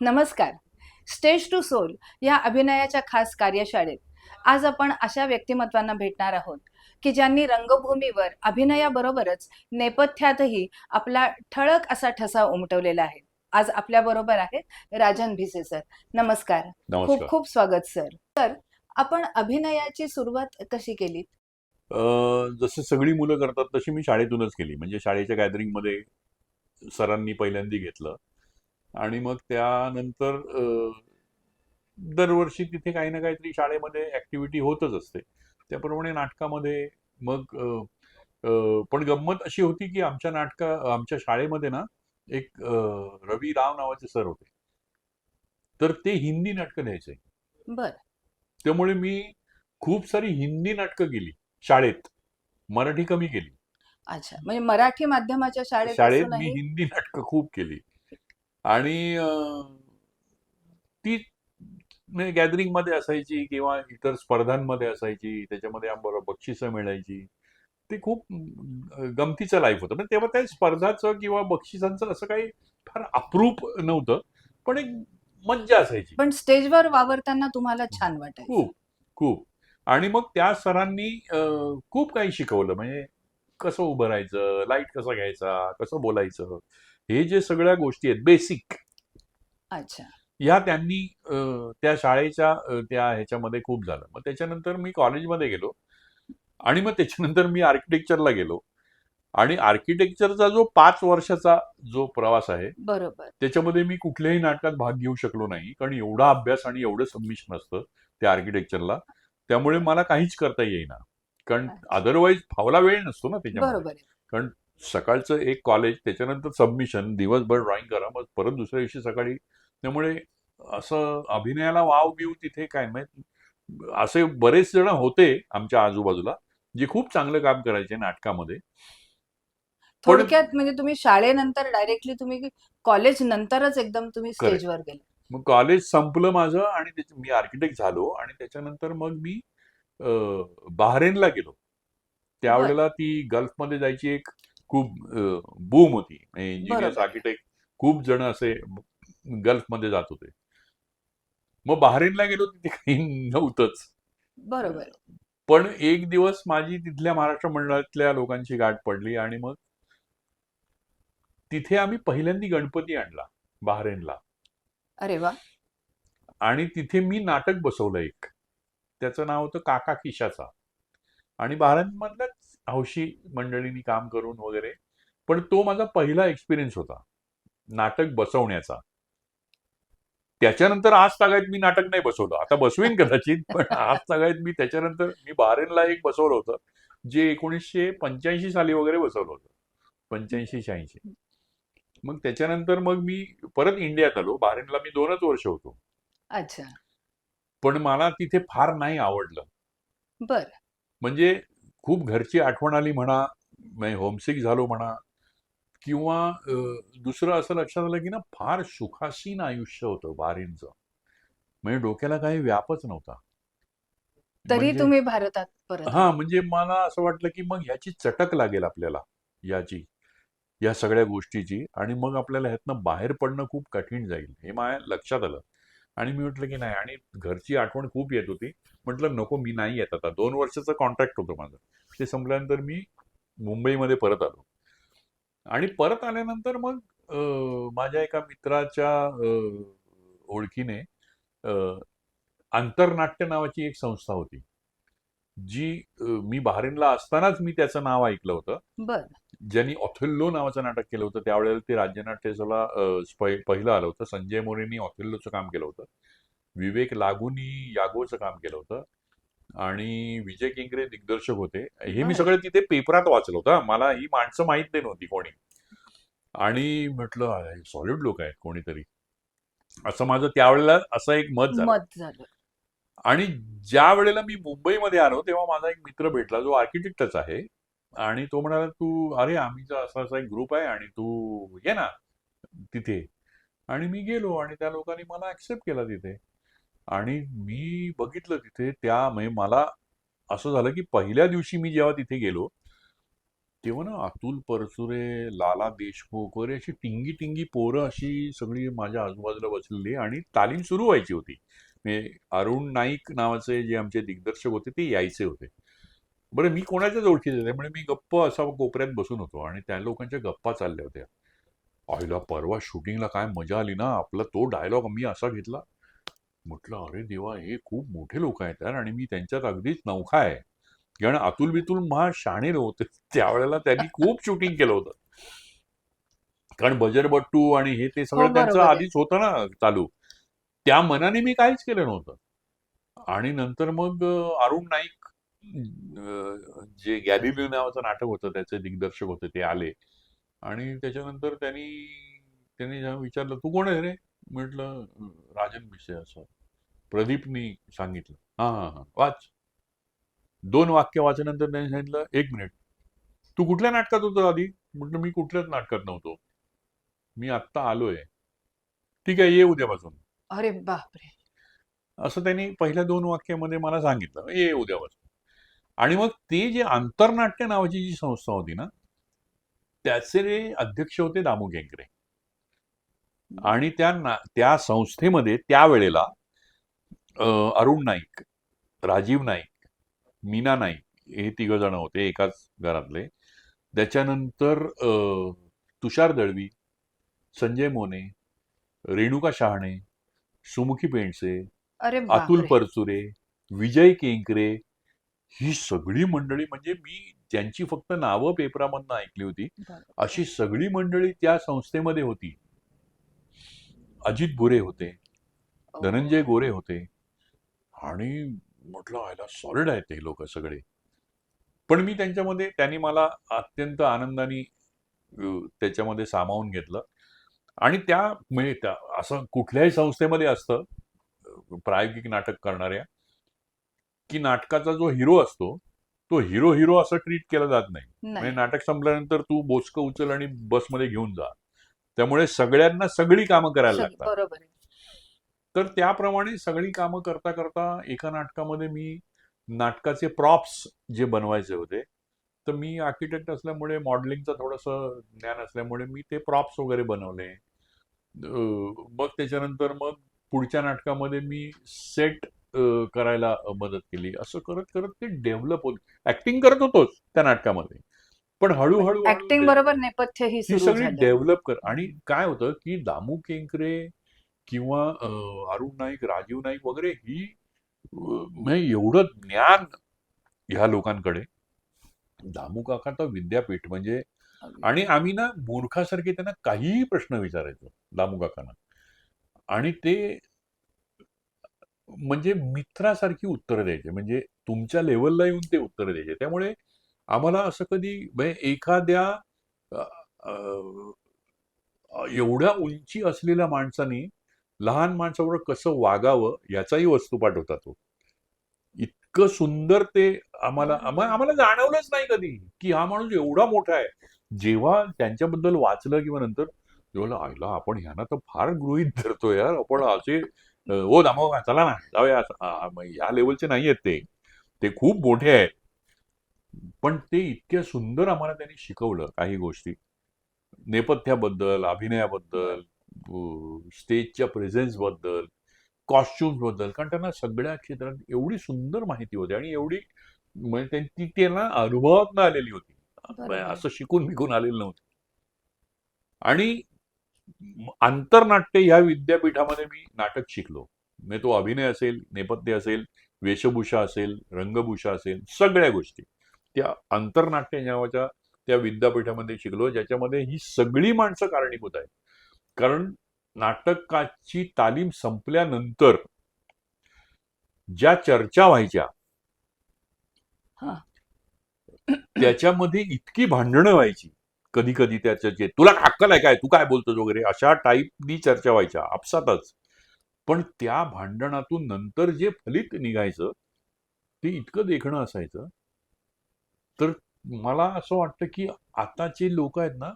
नमस्कार. Stage two soul या अभिनयाच्या खास कार्यशाळेत आज आपण अशा व्यक्तिमत्वांना भेटणार आहोत की ज्यांनी रंगभूमीवर अभिनयाबरोबरच नेपथ्यातही आपला ठळक असा ठसा उमटवलेला आहे. आज आपल्या बरोबर आहेत राजन भिसे सर. नमस्कार. खूप नमस्कार. खूप स्वागत सर. तर आपण अभिनयाची सुरुवात कशी केली? जसं सगळी मुलं करतात तशी मी शाळेतूनच केली. म्हणजे शाळेच्या गॅदरिंगमध्ये सरांनी पहिल्यांदा घेतलं आणि मग त्यानंतर दरवर्षी तिथे काही ना काहीतरी शाळेमध्ये ॲक्टिव्हिटी होतच असते. त्याप्रमाणे नाटकामध्ये मग पण गंमत अशी होती की आमच्या शाळेमध्ये ना एक रवी राव नावाचे सर होते. तर ते हिंदी नाटकं लिहायचे. बर. त्यामुळे मी खूप सारी हिंदी नाटकं केली शाळेत. मराठी कमी केली. अच्छा, म्हणजे मराठी माध्यमाच्या शाळेत शाळेत मी असूनही. हिंदी नाटकं खूप केली आणि ती म्हणजे गॅदरिंगमध्ये असायची किंवा इतर स्पर्धांमध्ये असायची. त्याच्यामध्ये आम्हाला बक्षिसं मिळायची. ते खूप गमतीचं लाईफ होतं. म्हणजे तेव्हा त्या स्पर्धाचं किंवा बक्षिसांचं असं काही फार अप्रूप नव्हतं. पण एक मज्जा असायची. पण स्टेजवर वावरताना तुम्हाला छान वाटायचं. खूप, खूप. आणि मग त्या सरांनी खूप काही शिकवलं. म्हणजे कसं उभं राहायचं, लाईट कसा घ्यायचा, कसं बोलायचं. हे जे सगळ्या गोष्टी आहेत बेसिक, अच्छा. ह्या त्यांनी त्या शाळेच्या त्या ह्याच्यामध्ये खूप झालं. मग त्याच्यानंतर मी कॉलेजमध्ये गेलो आणि मग त्याच्यानंतर मी आर्किटेक्चरला गेलो आणि आर्किटेक्चरचा जो 5 वर्षाचा जो प्रवास आहे, बरोबर. त्याच्यामध्ये मी कुठल्याही नाटकात भाग घेऊ शकलो नाही. कारण एवढा अभ्यास आणि एवढं सबमिशन असतं त्या आर्किटेक्चरला. त्यामुळे मला काहीच करता येईना. कारण अच्छा. अदरवाईज फावला वेळ नसतो ना त्याच्यामध्ये. बरोबर आहे. कारण सकाळचं एक कॉलेज, त्याच्यानंतर सबमिशन, दिवसभर ड्रॉइंग करा, मग परत दुसऱ्या दिवशी सकाळी. त्यामुळे असं अभिनयाला वाव बिव तिथे काय माहित. असे बरेच जण होते आमच्या आजूबाजूला जे खूप चांगलं काम करायचे नाटकामध्ये. पण थोडक्यात म्हणजे तुम्ही शाळेनंतर डायरेक्टली तुम्ही कॉलेज नंतरच एकदम तुम्ही करेक्ट. स्टेजवर गेले. मग कॉलेज संपलं माझं आणि मी आर्किटेक्ट झालो आणि त्याच्यानंतर मग मी बहारेनला गेलो. बर. त्यावेळेला ती गल्फमध्ये जायची एक खूप बूम होती. इंजिनियर्स बरोबर. आर्किटेक्ट खूप जण असे गल्फमध्ये जात होते. मग बहारेनला गेलो, तिथे काही नव्हतंच. बरोबर. पण एक दिवस माझी तिथल्या महाराष्ट्र मंडळातल्या लोकांची गाठ पडली आणि मग तिथे आम्ही पहिल्यांदा गणपती आणला बहारेनला. अरे वा. आणि तिथे मी नाटक बसवलं एक. त्याचं नाव होतं काका किशाचा. आणि बहारेनमधल्याच हौशी मंडळींनी काम करून वगैरे. पण तो माझा पहिला एक्सपिरियन्स होता नाटक बसवण्याचा. त्याच्यानंतर आज तागायत मी नाटक नाही बसवलं. आता बसवीन कदाचित, पण आज तागायत मी त्याच्यानंतर मी बहारेनला एक बसवलं होतं, जे 1985 साली वगैरे बसवलं होतं. 85-86. मग त्याच्यानंतर मग मी परत इंडियात आलो. बहारेनला मी 2च वर्ष होतो. अच्छा. पण मला तिथे फार नाही आवडलं. बर. म्हणजे खूप घरची आठवण आली म्हणा, म्हणजे होमसिक झालो म्हणा, किंवा दुसरं असं लक्षात आलं की ना फार सुखासीन आयुष्य होतं बहारेनचं. म्हणजे डोक्याला काही व्यापच नव्हता. तरी म्हणजे तुम्ही भारतात परत हां, आला. म्हणजे मला असं वाटलं की मग ह्याची चटक लागेल आपल्याला, याची, या सगळ्या गोष्टीची, आणि मग आपल्याला ह्यातनं बाहेर पडणं खूप कठीण जाईल, हे माझ्या लक्षात आलं. आणि मी म्हटलं की नाही, आणि घरची आठवण खूप येत होती. म्हटलं नको, मी नाही येत आता. 2 वर्षाचं कॉन्ट्रॅक्ट होतं माझं. ते संपल्यानंतर मी मुंबईमध्ये परत आलो. आणि परत आल्यानंतर मग माझ्या एका मित्राच्या ओळखीने अ, आंतरनाट्य नावाची एक संस्था होती, जी मी बहारीनला असतानाच मी त्याचं नाव ऐकलं होतं. बर. ज्यांनी ऑथेल्लो नावाचं नाटक केलं होतं. त्यावेळेला ते राज्यनाट्याला पहिलं आलं होतं. संजय मोरेंनी ऑथेल्लोचं काम केलं होतं. विवेक लागूनी यागोचं काम केलं होतं. आणि विजय किंगरे दिग्दर्शक होते. हे मी बर. सगळं तिथे पेपरात वाचलं होतं. मला ही माणसं माहीत नाही नव्हती कोणी. आणि म्हटलं सॉलिड लोक आहेत कोणीतरी, असं माझं त्यावेळेला असं एक मत झालं. मत झालं. आणि ज्या वेळेला मी मुंबईमध्ये आलो तेव्हा माझा एक मित्र भेटला जो आर्किटेक्टच आहे. आणि तो म्हणाला, तू अरे आम्हीचा असा असा एक ग्रुप आहे आणि तू ये ना तिथे. आणि मी गेलो आणि त्या लोकांनी मला ऍक्सेप्ट केला तिथे. आणि मी बघितलं तिथे, त्या म्हणजे मला असं झालं की पहिल्या दिवशी मी जेव्हा तिथे गेलो, तेव्हा ना अतुल परचुरे, लाला देशमुख वगैरे अशी टिंगी टिंगी पोरं अशी सगळी माझ्या आजूबाजूला बसलेली आणि तालीम सुरू व्हायची होती. म्हणजे अरुण नाईक नावाचे जे आमचे दिग्दर्शक होते ते यायचे होते. बरं मी कोणाच्याच ओळखीचे नाही, त्यामुळे मी गप्प असा कोपऱ्यात बसून होतो आणि त्या लोकांच्या गप्पा चालल्या होत्या. आईला परवा शूटिंगला काय मजा आली ना, आपला तो डायलॉग मी असा घेतला. म्हटलं अरे देवा, हे खूप मोठे लोक आहेत यार आणि मी त्यांच्यात अगदीच नवखा आहे. कारण अतुल बितुल महा शहाणे नव्हते त्यावेळेला, त्यांनी खूप शूटिंग केलं होतं. कारण बजरबट्टू आणि हे ते हो, सगळं त्यांचं बरोबर आहे. आधीच होतं ना चालू. त्या मनाने मी काहीच केलं नव्हतं. आणि नंतर मग अरुण नाईक, जे गॅलिलिओ नावाचं नाटक होतं त्याचे दिग्दर्शक होते, ते आले आणि त्याच्यानंतर त्यांनी त्यांनी जेव्हा विचारलं, तू कोण आहे रे? म्हटलं राजन भिसे असं. प्रदीपनी सांगितलं. हां हां हां, वाच. 2 वाक्य वाचल्यानंतर त्यांनी सांगितलं, 1 मिनिट, तू कुठल्या नाटकात होतं आधी? म्हटलं मी कुठल्याच नाटकात नव्हतो, मी आत्ता आलोय. ठीक आहे, ये उद्यापासून. अरे बापरे! असं त्यांनी पहिल्या 2 वाक्यामध्ये मला सांगितलं, ये उद्यापासून. आणि मग ते जे आंतरनाट्य नावाची जी संस्था होती ना, त्याचे अध्यक्ष होते दामू केंकरे. आणि त्या संस्थेमध्ये त्यावेळेला अरुण नाईक, राजीव नाईक, मीना नाईक हे 3 जण होते एकाच घरातले. त्याच्यानंतर तुषार दळवी, संजय मोने, रेणुका शहाणे, सुमुखी पेंडसे, अरे अतुल बापरे! परचुरे, विजय केंकरे, ही सगळी मंडळी, म्हणजे मी ज्यांची फक्त नावं पेपरामधनं ऐकली होती, बरोबर अशी आहे. सगळी मंडळी त्या संस्थेमध्ये होती. अजित बुरे होते, धनंजय ओह! गोरे होते आणि म्हटलं आयला सॉलिड आहेत ते लोक सगळे. पण मी त्यांच्यामध्ये, त्यांनी मला अत्यंत आनंदाने त्याच्यामध्ये सामावून घेतलं. आणि म्हणजे असं कुठल्याही संस्थेमध्ये असतं, प्रायोगिक नाटक करणाऱ्या, की नाटकाचा जो हिरो असतो, तो हिरो हिरो असं ट्रीट केला जात नाही. म्हणजे नाही. नाटक संपल्यानंतर तू बोचकं उचल आणि बसमध्ये घेऊन जा. त्यामुळे सगळ्यांना सगळी कामं करायला लागतात. बरोबर आहे. तर त्याप्रमाणे सगळी कामं करता करता एका नाटकामध्ये मी नाटकाचे प्रॉप्स जे बनवायचे होते, तर मी आर्किटेक्ट असल्यामुळे, मॉडेलिंगचं थोडंसं ज्ञान असल्यामुळे मी ते प्रॉप्स वगैरे बनवले. मग त्याच्यानंतर मग पुढच्या नाटकामध्ये मी सेट करायला मदत केली. असं करत करत ते डेव्हलप होत. ऍक्टिंग करत होतोच त्या नाटकामध्ये, पण हळूहळू हळू ऍक्टिंग बरोबर नेपथ्यही ही सुरू सगळी झालं. डेव्हलप कर. आणि हं. काय होतं की दामू केंकरे किंवा अरुण नाईक, राजीव नाईक वगैरे ही म्हणजे एवढं ज्ञान ह्या लोकांकडे. दामू काका तर विद्यापीठ म्हणजे. आणि आम्ही ना मूर्खासारखे त्यांना काहीही प्रश्न विचारायचो दामू काकांना, आणि ते म्हणजे मित्रासारखी उत्तरं द्यायचे. म्हणजे तुमच्या लेवलला येऊन ते उत्तरं द्यायचे. त्यामुळे आम्हाला असं कधी म्हणजे एखाद्या अ, अ, एवढ्या उंची असलेल्या माणसाने लहान माणसाबरोबर कसं वागावं याचाही वस्तुपाठ होता तो. इतकं सुंदर ते आम्हाला बरोबर आहे. आम्हाला जाणवलंच नाही कधी, की हा माणूस एवढा मोठा आहे. जेव्हा त्यांच्याबद्दल वाचलं किंवा नंतर तेव्हा आईला, आपण ह्यांना तर फार गृहीत धरतो यार आपण असे. ओ दामो, चला ना जाऊया मग ह्या लेवलचे नाही आहेत ते, ते खूप मोठे आहेत. पण ते इतक्या सुंदर आम्हाला त्यांनी शिकवलं काही गोष्टी, नेपथ्याबद्दल, अभिनयाबद्दल, स्टेजच्या प्रेझेन्स बद्दल, कॉस्ट्युम्स बद्दल. कारण त्यांना सगळ्या क्षेत्रात एवढी सुंदर माहिती होती आणि एवढी म्हणजे ती त्यांना अनुभवातनं आलेली होती. बरोबर आहे. असं शिकून बिकून आलेलं नव्हतं. आणि आंतरनाट्य ह्या विद्यापीठामध्ये मी नाटक शिकलो. म्हणजे तो अभिनय असेल, नेपथ्य असेल, वेशभूषा असेल, रंगभूषा असेल, सगळ्या गोष्टी त्या आंतरनाट्य नावाच्या त्या विद्यापीठामध्ये शिकलो, ज्याच्यामध्ये ही सगळी माणसं कारणीभूत आहेत. कारण नाटकाची तालीम संपल्यानंतर ज्या चर्चा व्हायच्या, हा. त्याच्यामध्ये इतकी भांडणं व्हायची कधी कधी, त्या चर्चेत तुला अक्कल आहे काय, तू काय बोलतोस वगैरे, अशा टाईपनी चर्चा व्हायच्या आपसातच. पण त्या भांडणातून नंतर जे फलित निघायचं ते इतकं देखणं असायचं. तर मला असं वाटतं की आताचे लोक आहेत ना,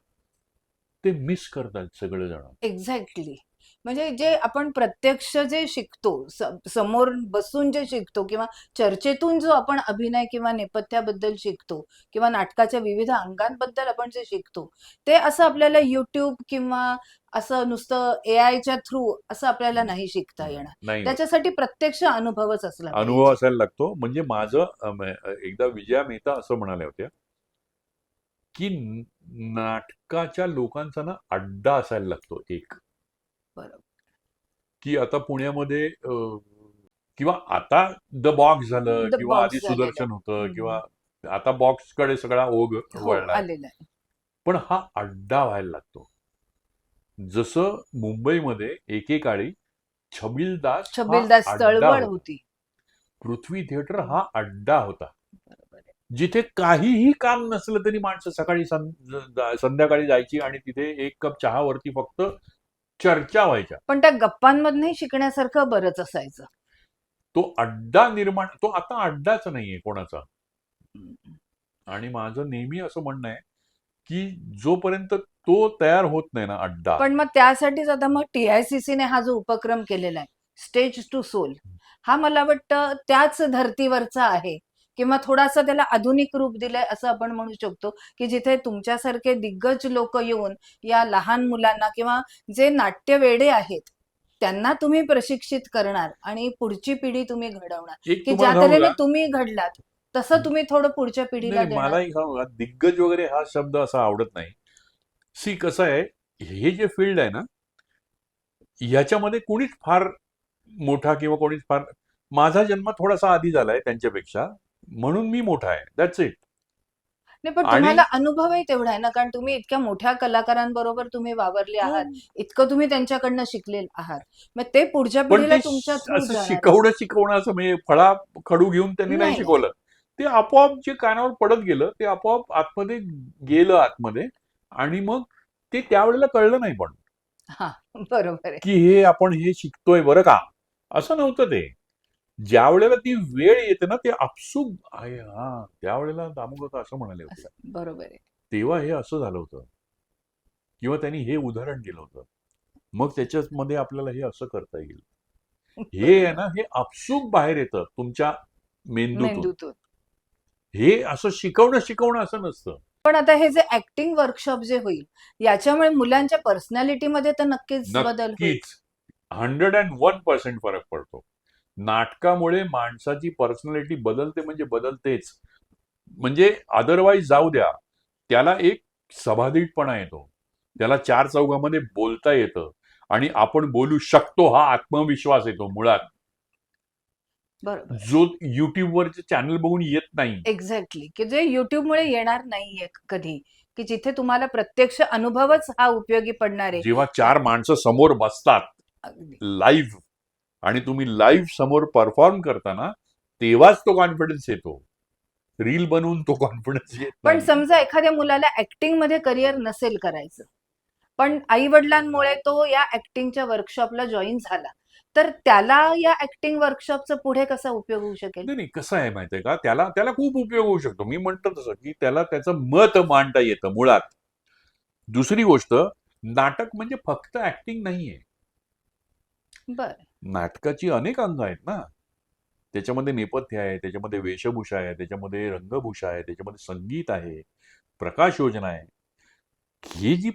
ते मिस करतात सगळेजण. एक्झॅक्टली. म्हणजे जे आपण प्रत्यक्ष जे शिकतो, समोर बसून जे शिकतो किंवा चर्चेतून जो आपण अभिनय किंवा नेपथ्याबद्दल शिकतो किंवा नाटकाच्या विविध अंगांबद्दल आपण जे शिकतो, ते असं आपल्याला YouTube किंवा असं नुसतं एआयच्या थ्रू असं आपल्याला नाही शिकता येणार. नाही होत. त्याच्यासाठी प्रत्यक्ष अनुभवच असला अनुभव पाहिजे. असायला लागतो. म्हणजे माझं एकदा विजया मेहता असं म्हणाल्या होत्या, की नाटकाच्या लोकांचा ना अड्डा असायला लागतो एक. बरोबर. की आता पुण्यामध्ये किंवा आता द बॉक्स झालं द किंवा आधी बॉक्स झालेलं आहे. सुदर्शन होतं हम्म. किंवा आता बॉक्सकडे सगळा ओघ हो, वळलाय. आलेलं आहे. पण हा अड्डा व्हायला लागतो. जसं मुंबईमध्ये एकेकाळी छबिलदास हा छबिलदास अड्डा चळवळ होता. होती. पृथ्वी थिएटर हा अड्डा होता. बरोबर आहे. जिथे काहीही काम नसलं तरी माणसं सकाळी संध्याकाळी जायची आणि तिथे एक कप चहावरती फक्त चर्चा व्हायच्या. पण त्या गप्पांमधनही शिकण्यासारखं बरंच असायचं. तो अड्डा निर्माण, तो आता अड्डाच नाहीये कोणाचा. हम्म. आणि माझं नेहमी असं म्हणणं आहे, की जोपर्यंत तो तयार होत नाही ना अड्डा. पण मग त्यासाठीच आता मग TICC ने हा जो उपक्रम केलेला आहे, स्टेज टू सोल, हा मला वाटतं त्याच धर्तीवरचा आहे किंवा थोडासा त्याला आधुनिक रूप दिलंय असं आपण म्हणू शकतो, की जिथे तुमच्यासारखे दिग्गज लोक येऊन या लहान मुलांना किंवा जे नाट्यवेडे आहेत त्यांना तुम्ही प्रशिक्षित करणार आणि पुढची पिढी तुम्ही घडवणार, एक की ज्या तुम्हाला सांगू तऱ्हेने का? तुम्ही घडलात तसं तुम्ही थोडं पुढच्या पिढीला नाही, देणार. मलाही सांगू का, दिग्गज वगैरे हा शब्द असा आवडत नाही. सी कसं आहे, हे जे फील्ड आहे ना, ह्याच्यामध्ये कोणीच फार मोठा किंवा कोणीच फार, माझा जन्म थोडासा आधी झालाय त्यांच्यापेक्षा, म्हणून मी मोठा आहे. That's it. नाही, पण आणि तुम्हाला अनुभवही तेवढा आहे ना, कारण तुम्ही इतक्या मोठ्या कलाकारांबरोबर तुम्ही वावरले आहात, इतकं तुम्ही त्यांच्याकडनं शिकले आहात, मग ते पुढच्या पण पिढीला ते तुमच्या थ्रू असं जाणारच. शिकवणं असं म्हणजे फळा खडू घेऊन त्यांनी नाही नाही नाही. शिकवलं. ते आपोआप जे कानावर पडत गेलं ते आपोआप आतमध्ये गेलं आतमध्ये. आणि मग ते त्यावेळेला कळलं नाही पण, हा, बरोबर आहे. की हे आपण हे शिकतोय बरं का, असं नव्हतं ते. ज्या वेळेला ती वेळ येते ना ते आपसूक आहे. हा, त्यावेळेला दामोदर असं म्हणाले होते, असं बरोबर आहे. तेव्हा हे असं झालं होतं किंवा त्यांनी हे उदाहरण दिलं होतं, मग त्याच्यामध्ये आपल्याला हे असं करता येईल. हे आहे बरोबर. ना, हे आपसूक बाहेर येतं तुमच्या मेंदूतून. मेंदूतून. हे असं शिकवणं असं नसतं. पण आता हे जे ऍक्टिंग वर्कशॉप जे होईल, याच्यामुळे मुलांच्या पर्सनॅलिटीमध्ये तर नक्कीच बदल होईल. नक्कीच 101% फरक पडतो. नाटकामुळे माणसाची पर्सनॅलिटी बदलते म्हणजे बदलतेच. म्हणजे अदरवाईज जाऊ द्या, त्याला एक सभाधीटपणा येतो. त्याला चार चौघामध्ये बोलता येतं आणि आपण बोलू शकतो हा आत्मविश्वास येतो मुळात, बरोबर. जो युट्यूबवरचे चॅनल बघून येत नाही. एक्झॅक्टली, की जे युट्यूबमुळे येणार नाहीये कधी, की जिथे तुम्हाला प्रत्यक्ष अनुभवच हा उपयोगी पडणार आहे. जेव्हा चार माणसं समोर बसतात अगदी. लाईव्ह आणि तुम्ही लाईव्ह समोर परफॉर्म करताना, तेव्हाच तो कॉन्फिडन्स येतो. रील बनवून तो कॉन्फिडन्स येत पण नाही. समजा एखाद्या मुलाला ऍक्टिंग मध्ये करिअर नसेल करायचं, पण आई वडिलांमुळे तो या ऍक्टिंगच्या वर्कशॉपला जॉईन झाला, तर त्याला या ऍक्टिंग वर्कशॉपचा पुढे कसा उपयोग होऊ शकेल? नाही नाही, कसं आहे माहितीये का, त्याला त्याला खूप उपयोग होऊ शकतो. मी म्हणतो तसं की त्याला त्याचं मत मांडता येतं मुळात. दुसरी गोष्ट, नाटक म्हणजे फक्त ऍक्टिंग नाहीये. बर. नाटकाची अनेक अंग आहेत ना. त्याच्यामध्ये नेपथ्य आहे, त्याच्यामध्ये वेशभूषा आहे, त्याच्यामध्ये रंगभूषा आहे, त्याच्यामध्ये संगीत आहे, प्रकाश योजना आहे. ही जी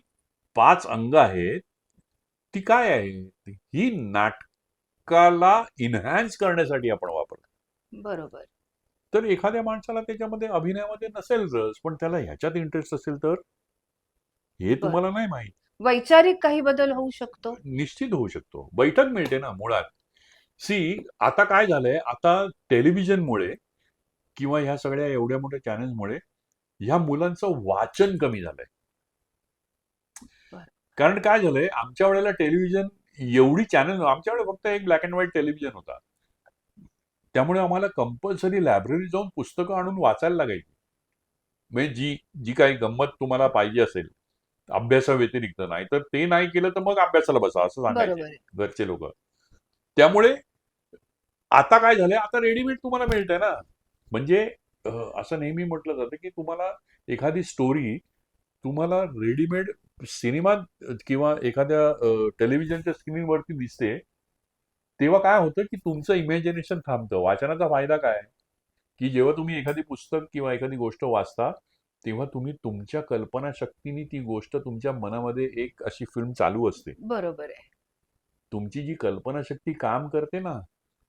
5 अंग आहेत, ती काय आहे? ही नाटकाला इन्हान्स करण्यासाठी आपण वापरतो. बरोबर. तर एखाद्या माणसाला त्याच्यामध्ये अभिनयामध्ये नसेल रस, पण त्याला ह्याच्यात इंटरेस्ट असेल तर हे बर. तुम्हाला नाही माहीत. वैचारिक काही बदल होऊ शकतो. निश्चित होऊ शकतो. बैठक मिळते ना मुळात. सी, आता काय झालंय, आता टेलिव्हिजनमुळे किंवा ह्या सगळ्या एवढ्या मोठ्या चॅनल्समुळे ह्या मुलांचं वाचन कमी झालंय. बर. कारण काय झालंय, आमच्या वेळेला टेलिव्हिजन एवढी चॅनल, आमच्या वेळेला फक्त एक ब्लॅक अँड व्हाईट टेलिव्हिजन होता. त्यामुळे आम्हाला कंपल्सरी लायब्ररी जाऊन पुस्तकं आणून वाचायला लागायची. म्हणजे जी जी काही गंमत तुम्हाला पाहिजे असेल अभ्यासाव्यतिरिक्त, नाही तर ते नाही केलं तर मग अभ्यासाला बसा असं सांगायचे बरोबर आहे. घरचे लोक. त्यामुळे आता काय झालंय, आता रेडीमेड तुम्हाला मिळतंय ना. म्हणजे असं नेहमी म्हटलं जातं की तुम्हाला एखादी स्टोरी तुम्हाला रेडीमेड सिनेमात किंवा एखाद्या टेलिव्हिजनच्या स्क्रीनवरती दिसते, तेव्हा काय होतं की तुमचं इमॅजिनेशन थांबतं. वाचनाचा फायदा काय? की जेव्हा तुम्ही एखादी पुस्तक किंवा एखादी गोष्ट वाचता, तेव्हा तुम्ही तुमच्या कल्पनाशक्तीने ती गोष्ट तुमच्या मनामध्ये एक अशी फिल्म चालू असते. बरोबर आहे. तुमची जी कल्पनाशक्ती काम करते ना,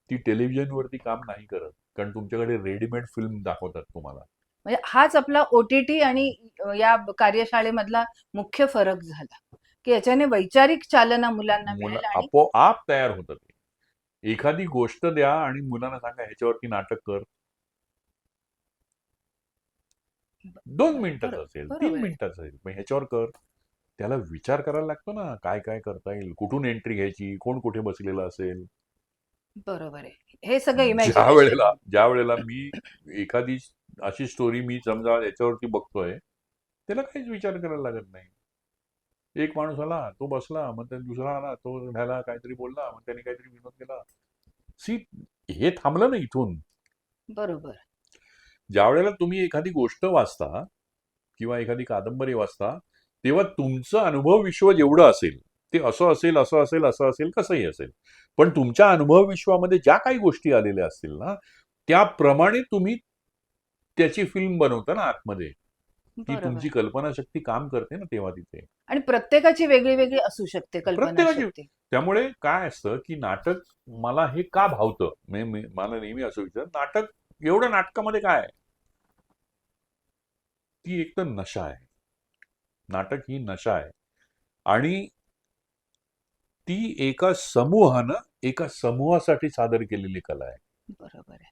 ती टेलिव्हिजनवरती काम नाही करत. कारण तुमच्याकडे रेडीमेड फिल्म दाखवतात तुम्हाला. म्हणजे हाच आपला OTT आणि या कार्यशाळेमधला मुख्य फरक झाला, की याच्याने वैचारिक चालना मुलांना मुलं मिळेल आणि आपोआप तयार होतं ते. एखादी गोष्ट द्या आणि मुलांना सांगा ह्याच्यावरती नाटक कर. 2 मिनिटाचं असेल, 3 बरोबर आहे. मिनिटाचं असेल, पण ह्याच्यावर कर. त्याला विचार करायला लागतो ना, काय-काय करता येईल? कुठून एंट्री घ्यायची? कोण कुठे बसलेलं असेल? बरोबर आहे. हे सगळं ज्यावेळेला इमॅजिनेशन. ज्यावेळेला मी एखादी अशी स्टोरी मी समजा याच्यावरती बघतोय, त्याला काहीच विचार करायला लागत नाही. एक माणूस आला, तो बसला, मग त्या दुसरा आला, तो ह्याला काहीतरी बोलला, मग त्याने काहीतरी विनोद केला. सी हे थांबलं ना इथून. बरोबर. ज्यावेळेला तुम्ही एखादी गोष्ट वाचता किंवा एखादी कादंबरी वाचता, तेव्हा तुमचं अनुभव विश्व जेवढं असेल, ते असं असेल, असं असेल, असं असेल, कसंही असेल. पण तुमच्या अनुभव विश्वामध्ये ज्या काही गोष्टी आलेल्या असतील ना, त्याप्रमाणे तुम्ही त्याची फिल्म बनवता ना आतमध्ये. ती बरोबर. तुमची कल्पनाशक्ती काम करते ना तेव्हा तिथे. आणि प्रत्येकाची वेगळी-वेगळी असू शकते प्रत्येकाची. कल्पनाशक्ती. त्यामुळे काय असतं, की नाटक मला हे का भावतं? मला नेहमी असं नाटक एवढं नाटकामध्ये काय आहे? ती एक तर नशा आहे. नाटक ही नशा आहे. आणि ती एका समूहासाठी सादर केलेली कला आहे. बरोबर आहे.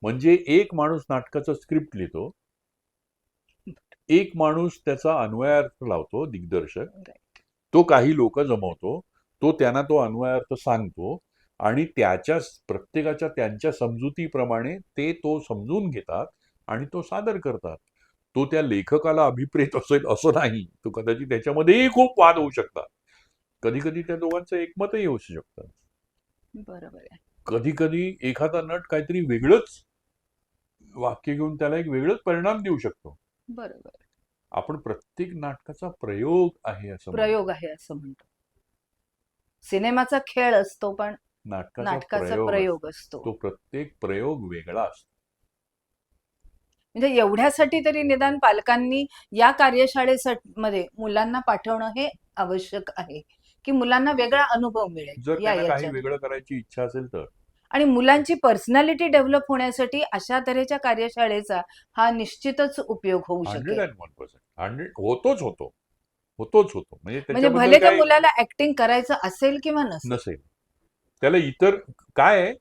म्हणजे एक माणूस नाटकाचं स्क्रिप्ट लिहितो, एक माणूस त्याचा अन्वयार्थ लावतो, दिग्दर्शक. राईट. तो काही लोक जमवतो, त्यांना तो अन्वयार्थ सांगतो आणि प्रत्येकाच्या त्यांच्या समजुतीप्रमाणे तो समजून घेतात आणि तो सादर करतात. तो त्या लेखकाला अभिप्रेत असेल असं नाही. तो कदाचित त्याच्यामध्येही खूप वाद होऊ शकतात. कधी-कधी त्या दोघांचं एकमतही होऊ शकतं. बरोबर आहे. कधी-कधी एखादा नट काहीतरी वेगळंच वाक्य घेऊन त्याला एक वेगळंच परिणाम देऊ शकतो. बरोबर. आपण प्रत्येक नाटकाचा प्रयोग आहे असं म्हणतो. प्रयोग आहे असं म्हणतो. सिनेमाचा खेळ असतो, पण नाटकाचा नाटकाचा प्रयोग असतो. प्रयोग असतो. तो प्रत्येक प्रयोग वेगळा असतो. म्हणजे एवढ्यासाठी तरी निदान पालकांनी या कार्यशाळेमध्ये मुलांना पाठवणं हे आवश्यक आहे, की मुलांना वेगळा अनुभव जर मिळेल त्यांना काही याच्यात. वेगळं करायची इच्छा असेल तर. आणि मुलांची पर्सनॅलिटी डेव्हलप होण्यासाठी अशा तऱ्हेच्या कार्यशाळेचा हा निश्चितच उपयोग होऊ शकेल. 101%. 100 होतोच होतो. म्हणजे म्हणजे त्याच्याबद्दल भले त्या काही मुलाला ऍक्टिंग करायचं असेल किंवा नसेल. नसेल. त्याला इतर काय आहे,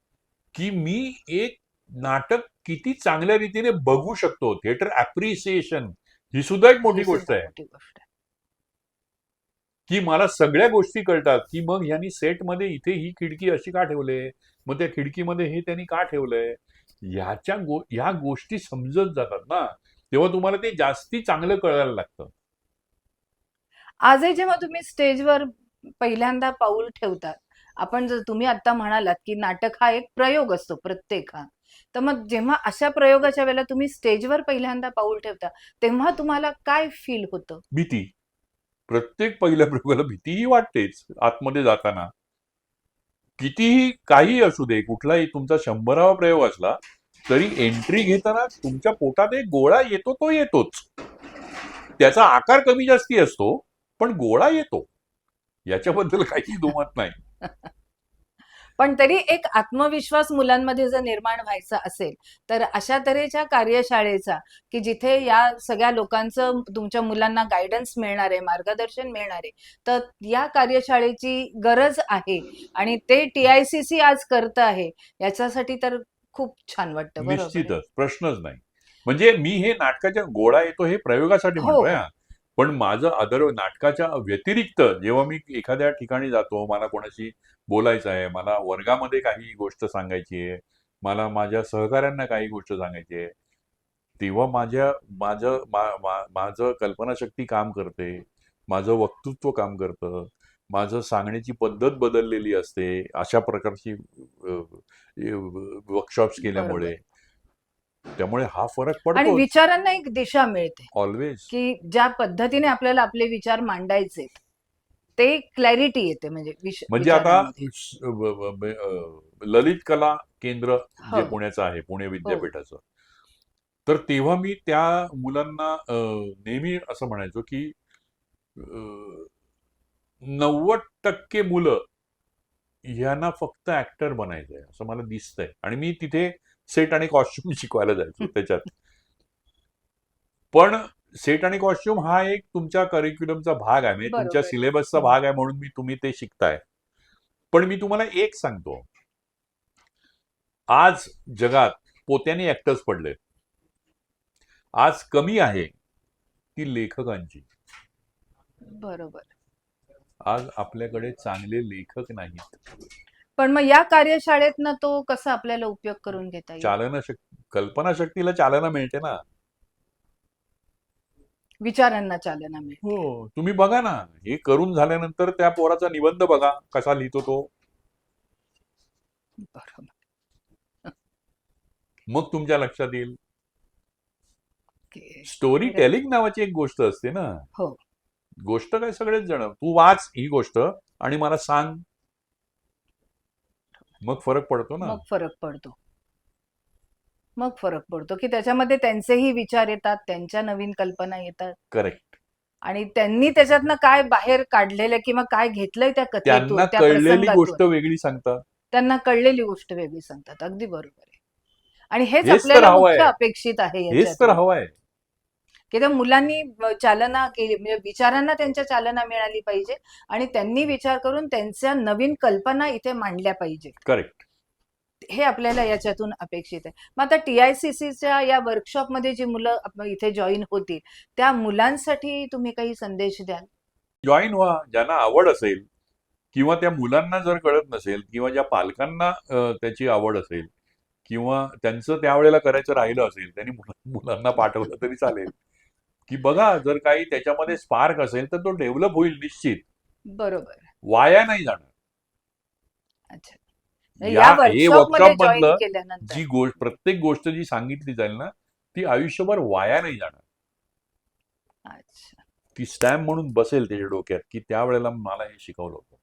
की मी एक नाटक किती चांगल्या रीतीने बघू शकतो. थिएटर ॲप्रिसिएशन ही सुद्धा एक मोठी ही गोष्ट सुद्धा आहे. मोठी गोष्ट आहे. की मला सगळ्या गोष्टी कळतात, की मग ह्यांनी सेटमध्ये इथे ही खिडकी अशी का ठेवले? मग त्या खिडकीमध्ये हे त्यांनी का ठेवलंय? ह्या गोष्टी समजत जातात ना, तेव्हा तुम्हाला ते जास्ती चांगलं कळायला लागतं. आजही जेव्हा तुम्ही स्टेजवर पहिल्यांदा पाऊल ठेवतात, आपण जर तुम्ही आता म्हणालात, की नाटक हा एक प्रयोग असतो प्रत्येक हा. तर मग जेव्हा अशा प्रयोगाच्या वेळेला तुम्ही स्टेजवर पहिल्यांदा पाऊल ठेवता, तेव्हा तुम्हाला काय फील होतं? भीती. प्रत्येक पहिल्या प्रयोगाला भीतीही वाटतेच आतमध्ये जाताना. कितीही काहीही असू दे, कुठलाही तुमचा 100वा प्रयोग असला, तरी एंट्री घेताना तुमच्या पोटात एक गोळा येतो तो येतोच. त्याचा आकार कमी जास्ती असतो, पण गोळा येतो. याच्याबद्दल काही दुमत नाही. पण तरी एक आत्मविश्वास मुलांमध्ये जर निर्माण व्हायचा असेल, तर अशा तऱ्हेच्या कार्यशाळेचा, की जिथे या सगळ्या लोकांचं तुमच्या मुलांना गाईडन्स मिळणार आहे, मार्गदर्शन मिळणार आहे, तर या कार्यशाळेची गरज आहे आणि ते TICC आज करत आहे, याच्यासाठी तर खूप छान वाटतं. बरोबर आहे. निश्चितच, प्रश्नच नाही. म्हणजे मी हे नाटकाच्या गोळा येतो हे प्रयोगासाठी हो, म्हणतोय हो. हा. पण माझं नाटकाच्या व्यतिरिक्त जेव्हा मी एखाद्या ठिकाणी जातो, मला कोणाशी बोलायचं आहे, मला वर्गामध्ये काही गोष्ट सांगायची आहे, मला माझ्या सहकाऱ्यांना काही गोष्ट सांगायची आहे, तेव्हा माझं कल्पनाशक्ती काम करते, माझं वक्तृत्व काम करतं, माझं सांगण्याची पद्धत बदललेली असते, अशा प्रकारची वर्कशॉप्स बरोबर. केल्यामुळे. त्यामुळे हा फरक आणि पडतोच. विचारांना एक दिशा मिळते ऑलवेज. की ज्या पद्धतीने आपल्याला आपले विचार मांडायचे ते क्लॅरिटी येते म्हणजे म्हणजे आता विचारांमध्ये. ललित कला केंद्र जे हो पुण्याचं आहे, पुणे हो विद्यापीठाचं. तर तेव्हा मी त्या मुलांना नेहमी असं म्हणायचो की 90% मुलं ह्यांना फक्त ऍक्टर बनायचंय असं मला दिसतंय. आणि मी तिथे सेट आणि कॉस्ट्युम शिकवायला जायचो त्याच्यात. पण सेट आणि कॉस्ट्युम हा एक तुमच्या करिक्युलमचा भाग आहे, म्हणजे तुमच्या बरोबर. सिलेबसचा हम्म. भाग आहे, म्हणून तुम्ही ते शिकताय. पण मी तुम्हाला एक सांगतो, आज जगात पोत्याने ऍक्टर्स पडले. आज कमी आहे ती लेखकांची. बरोबर. आज आपल्याकडे चांगले लेखक नाहीत. पण मग या कार्यशाळेतनं तो कसा आपल्याला उपयोग करून घेता येईल? कल्पनाशक्तीला चालना मिळते ना. विचारांना चालना मिळते. हो, तुम्ही बघा ना, हे करून झाल्यानंतर त्या पोराचा निबंध बघा कसा लिहितो तो. बरोबर. मग तुमच्या लक्षात येईल. ओके. Story Correct. टेलिंग नावाची एक गोष्ट असते ना. हो गोष्ट काय सगळेच जण, तू वाच ही गोष्ट आणि मला सांग, मग फरक पडतो ना. मग फरक पडतो. मग फरक पडतो की त्याच्यामध्ये त्यांचेही विचार येतात, त्यांच्या नवीन कल्पना येतात करेक्ट. आणि त्यांनी त्याच्यातनं काय बाहेर काढलेलं किंवा काय घेतलंय त्या कथेतून, त्यांना त्या कळलेली प्रसंगातून, गोष्ट वेगळी सांगतात. त्यांना कळलेली गोष्ट वेगळी सांगतात. अगदी बरोबर आहे. आणि हेच हेच तर आपल्याला हवंय. मुख्य अपेक्षित आहे हेच तर याच्यातून, हवंय. की त्या मुलांनी चालना केली म्हणजे विचारांना त्यांच्या चालना मिळाली पाहिजे आणि त्यांनी विचार करून त्यांच्या नवीन कल्पना इथे मांडल्या पाहिजे. करेक्ट. हे आपल्याला याच्यातून अपेक्षित आहे. मग आता TICCच्या या वर्कशॉपमध्ये जी मुलं इथे जॉईन होतील त्या मुलांसाठी तुम्ही काही संदेश द्याल? जॉईन व्हा, ज्यांना आवड असेल, किंवा त्या मुलांना जर कळत नसेल, किंवा ज्या पालकांना त्याची आवड असेल, किंवा त्यांचं त्यावेळेला करायचं राहिलं असेल, त्यांनी मुलांना पाठवलं तरी चालेल. की बघा, जर काही त्याच्यामध्ये स्पार्क असेल तर तो डेव्हलप होईल निश्चित. बरोबर. वाया नाही जाणार. अच्छा. या या हे वर्कशॉप मध्ये वर्कशॉप जॉईन मधलं केल्यानंतर. प्रत्येक गोष्ट जी सांगितली जाईल ना, ती आयुष्यभर वाया नाही जाणार. अच्छा. ती स्टॅम्प म्हणून बसेल त्याच्या डोक्यात की त्यावेळेला मला हे शिकवलं होतं.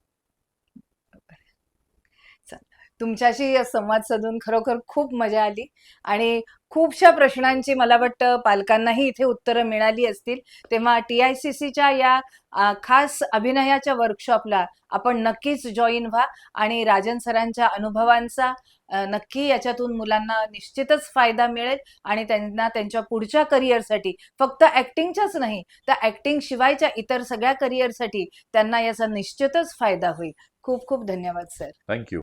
तुमच्याशी संवाद साधून खरोखर खूप मजा आली आणि खूपशा प्रश्नांची मला वाटतं पालकांनाही इथे उत्तरं मिळाली असतील. तेव्हा TICCच्या या खास अभिनयाच्या वर्कशॉपला आपण नक्कीच जॉईन व्हा आणि राजन सरांच्या अनुभवांचा नक्की याच्यातून मुलांना निश्चितच फायदा मिळेल आणि त्यांना त्यांच्या पुढच्या करिअरसाठी, फक्त ऍक्टिंगच्याच नाही तर ऍक्टिंग शिवायच्या इतर सगळ्या करिअरसाठी त्यांना याचा निश्चितच फायदा होईल. खूप खूप धन्यवाद सर. थँक्यू.